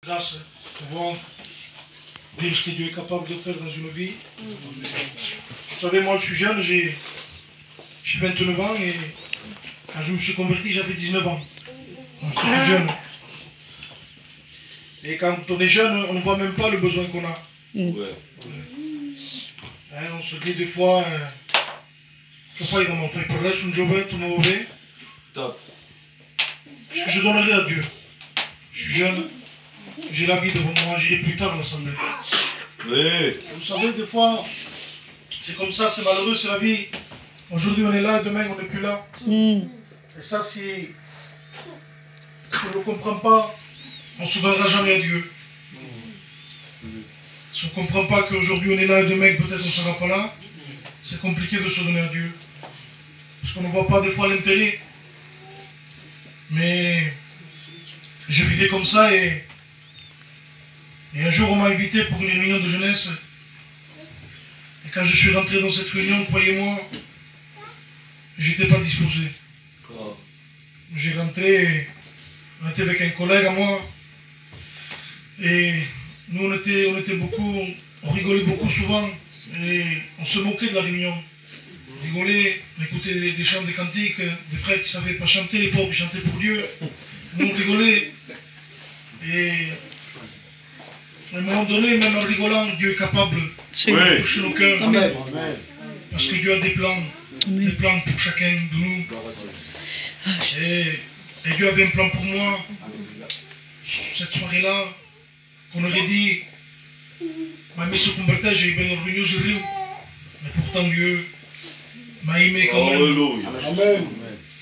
Grâce, pouvoir dire ce que Dieu est capable de faire dans une vie. Vous savez, moi je suis jeune, j'ai 29 ans et quand je me suis converti, j'avais 19 ans. Donc, je suis jeune. Et quand on est jeune, on ne voit même pas le besoin qu'on a. Ouais. On se dit des fois, je fais dans mon frère, je suis un tout mauvais. Top. Ce que je donnerai à Dieu. Je suis jeune, j'ai la vie devant moi, j'irai plus tard à l'assemblée. Oui. Vous savez, des fois, c'est comme ça, c'est malheureux, c'est la vie. Aujourd'hui on est là, demain on n'est plus là. Et ça, si on ne comprend pas, on ne se donnera jamais à Dieu. Si on ne comprend pas qu'aujourd'hui on est là et demain peut-être on ne sera pas là, c'est compliqué de se donner à Dieu. Parce qu'on ne voit pas des fois l'intérêt. Mais je vivais comme ça et un jour on m'a invité pour une réunion de jeunesse. Et quand je suis rentré dans cette réunion, croyez-moi, j'étais pas disposé. J'ai rentré, on était avec un collègue à moi. Et nous on était beaucoup, on rigolait beaucoup souvent. Et on se moquait de la réunion. On rigolait, on écoutait des chants, des cantiques, des frères qui ne savaient pas chanter, les pauvres qui chantaient pour Dieu. Nous on rigolait. Et à un moment donné, même en rigolant, Dieu est capable de toucher nos cœurs. Amen. Parce que Dieu a des plans pour chacun de nous. Et Dieu avait un plan pour moi. Cette soirée-là, qu'on aurait dit, ma mise au combattant, j'ai eu bien revenu au Rio. Mais pourtant Dieu m'a aimé quand même. Amen.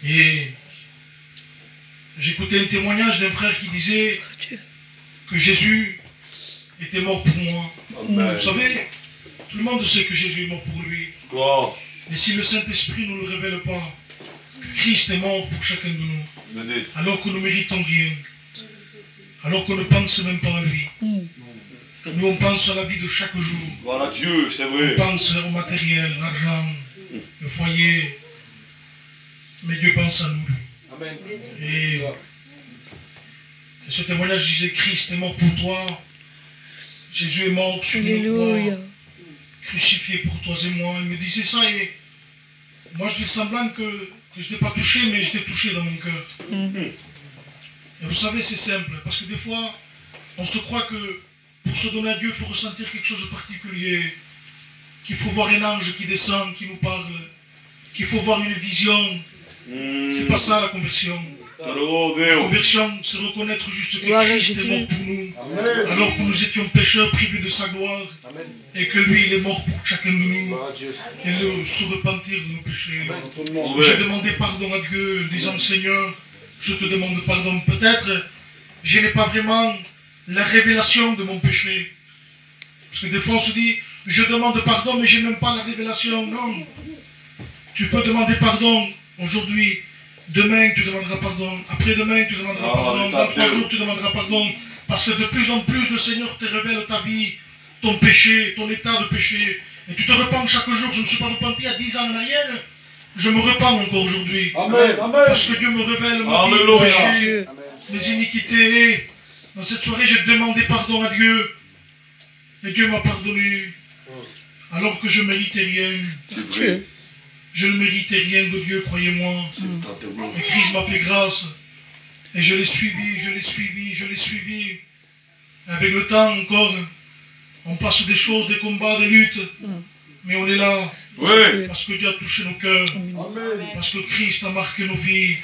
Et j'écoutais un témoignage d'un frère qui disait que Jésus était mort pour moi. Amen. Vous savez, tout le monde sait que Jésus est mort pour lui. Mais si le Saint-Esprit ne nous le révèle pas, que Christ est mort pour chacun de nous, alors que nous ne méritons rien, alors qu'on ne pense même pas à lui. Nous on pense à la vie de chaque jour. Voilà Dieu, c'est vrai. On pense au matériel, l'argent, le foyer. Mais Dieu pense à nous. Amen. Et ce témoignage disait, Christ est mort pour toi. Jésus est mort sur une croix, crucifié pour toi et moi. Il me disait ça et moi je fais semblant que je n'étais pas touché, mais j'étais touché dans mon cœur. Et vous savez, c'est simple, parce que des fois, on se croit que pour se donner à Dieu, il faut ressentir quelque chose de particulier, qu'il faut voir un ange qui descend, qui nous parle, qu'il faut voir une vision. C'est pas ça la conversion. La conversion, c'est reconnaître juste que Christ est mort pour nous, alors que nous étions pécheurs privés de sa gloire, et que lui, il est mort pour chacun de nous, et se repentir de nos péchés. J'ai demandé pardon à Dieu, disant, Seigneur, je te demande pardon. Peut-être, je n'ai pas vraiment la révélation de mon péché. Parce que des fois, on se dit, je demande pardon, mais je n'ai même pas la révélation. Non. Tu peux demander pardon aujourd'hui. Demain, tu demanderas pardon. Après-demain, tu demanderas pardon. Dans 3 jours, tu demanderas pardon. Parce que de plus en plus, le Seigneur te révèle ta vie, ton péché, ton état de péché. Et tu te repens chaque jour. Je ne me suis pas repenti il y a 10 ans en arrière. Je me repens encore aujourd'hui. Parce que Dieu me révèle ma vie, mon péché, mes iniquités. Et dans cette soirée, j'ai demandé pardon à Dieu. Et Dieu m'a pardonné. Alors que je ne méritais rien. Je ne méritais rien de Dieu, croyez-moi. Et Christ m'a fait grâce. Et je l'ai suivi, je l'ai suivi, je l'ai suivi. Et avec le temps encore, on passe des choses, des combats, des luttes. Mais on est là. Parce que Dieu a touché nos cœurs. Parce que Christ a marqué nos vies.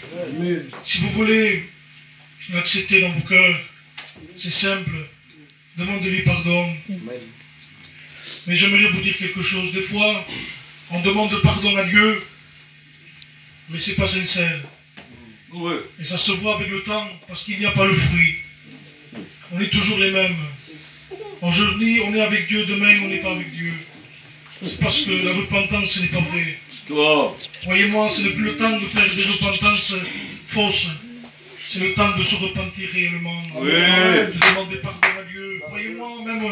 Si vous voulez l'accepter dans vos cœurs, c'est simple. Demandez-lui pardon. Mais j'aimerais vous dire quelque chose. Des fois, on demande pardon à Dieu, mais ce n'est pas sincère. Et ça se voit avec le temps, parce qu'il n'y a pas le fruit. On est toujours les mêmes. Aujourd'hui, on est avec Dieu, demain, on n'est pas avec Dieu. C'est parce que la repentance, ce n'est pas vrai. Croyez-moi, ce n'est plus le temps de faire des repentances fausses. C'est le temps de se repentir réellement. De demander pardon à Dieu. Croyez-moi, même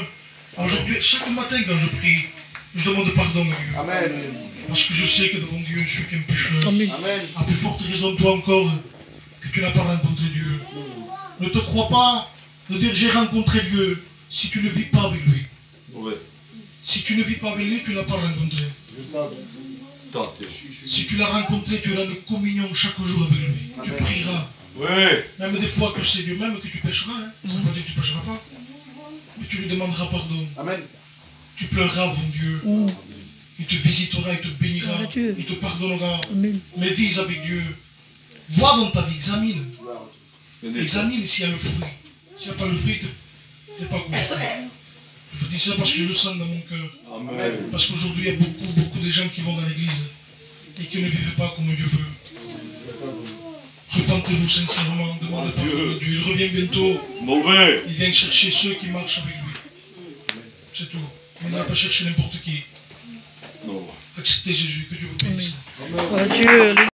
aujourd'hui, chaque matin quand je prie, je demande pardon à Dieu. Parce que je sais que devant Dieu, je suis qu'un pécheur. À plus forte raison, toi encore, que tu n'as pas rencontré Dieu. Ne te crois pas De dire j'ai rencontré Dieu si tu ne vis pas avec lui. Ouais. Si tu ne vis pas avec lui, tu ne l'as pas rencontré. Tante. Si tu l'as rencontré, tu auras une communion chaque jour avec lui. Tu prieras. Ouais. Même des fois que c'est Dieu, même que tu pécheras. Hein. Ça ne veut pas dire que tu ne pécheras pas. Mais tu lui demanderas pardon. Amen. Tu pleureras devant Dieu. Il te visitera, il te bénira, il te pardonnera. Mais vise avec Dieu. Vois dans ta vie, examine. Examine s'il y a le fruit. S'il n'y a pas le fruit, tu n'es pas content. Je vous dis ça parce que je le sens dans mon cœur. Amen. Parce qu'aujourd'hui, il y a beaucoup de gens qui vont dans l'église et qui ne vivent pas comme Dieu veut. Repentez-vous sincèrement, demandez pardon à Dieu. Il revient bientôt. Mauvais. Il vient chercher ceux qui marchent avec lui. C'est tout. Il n'a pas cherché n'importe qui. Non. Acceptez Jésus, que Dieu vous bénisse. Dieu.